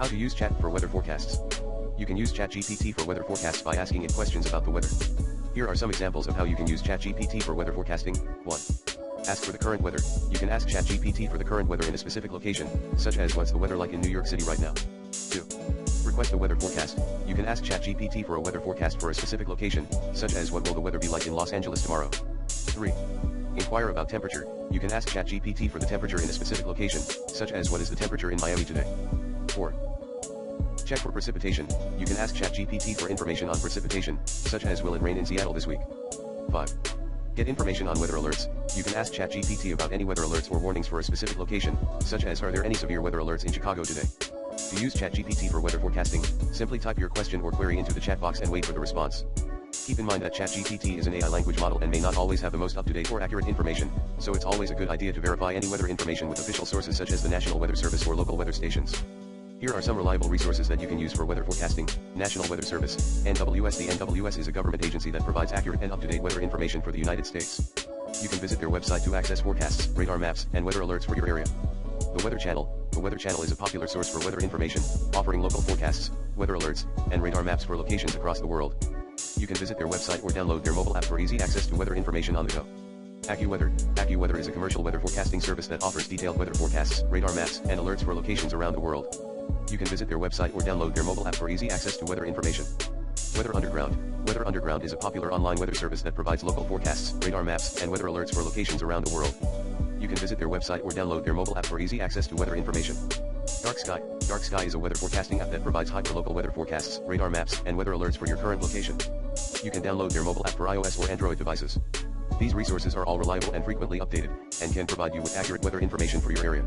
How to use chat for weather forecasts. You can use ChatGPT for weather forecasts by asking it questions about the weather. Here are some examples of how you can use ChatGPT for weather forecasting. 1. Ask for the current weather. You can ask ChatGPT for the current weather in a specific location, such as what's the weather like in New York City right now. 2. Request a weather forecast. You can ask ChatGPT for a weather forecast for a specific location, such as what will the weather be like in Los Angeles tomorrow. 3. Inquire about temperature. You can ask ChatGPT for the temperature in a specific location, such as what is the temperature in Miami today. 4. Check for precipitation. You can ask ChatGPT for information on precipitation, such as will it rain in Seattle this week. 5. Get information on weather alerts. You can ask ChatGPT about any weather alerts or warnings for a specific location, such as are there any severe weather alerts in Chicago today. To use ChatGPT for weather forecasting, simply type your question or query into the chat box and wait for the response. Keep in mind that ChatGPT is an AI language model and may not always have the most up-to-date or accurate information, so it's always a good idea to verify any weather information with official sources such as the National Weather Service or local weather stations. Here are some reliable resources that you can use for weather forecasting. National Weather Service, NWS. The NWS is a government agency that provides accurate and up-to-date weather information for the United States. You can visit their website to access forecasts, radar maps, and weather alerts for your area. The Weather Channel. The Weather Channel is a popular source for weather information, offering local forecasts, weather alerts, and radar maps for locations across the world. You can visit their website or download their mobile app for easy access to weather information on the go. AccuWeather. AccuWeather is a commercial weather forecasting service that offers detailed weather forecasts, radar maps, and alerts for locations around the world. You can visit their website or download their mobile app for easy access to weather information. Weather Underground. Weather Underground is a popular online weather service that provides local forecasts, radar maps, and weather alerts for locations around the world. You can visit their website or download their mobile app for easy access to weather information. Dark Sky. Dark Sky is a weather forecasting app that provides hyperlocal weather forecasts, radar maps, and weather alerts for your current location. You can download their mobile app for iOS or Android devices. These resources are all reliable and frequently updated, and can provide you with accurate weather information for your area.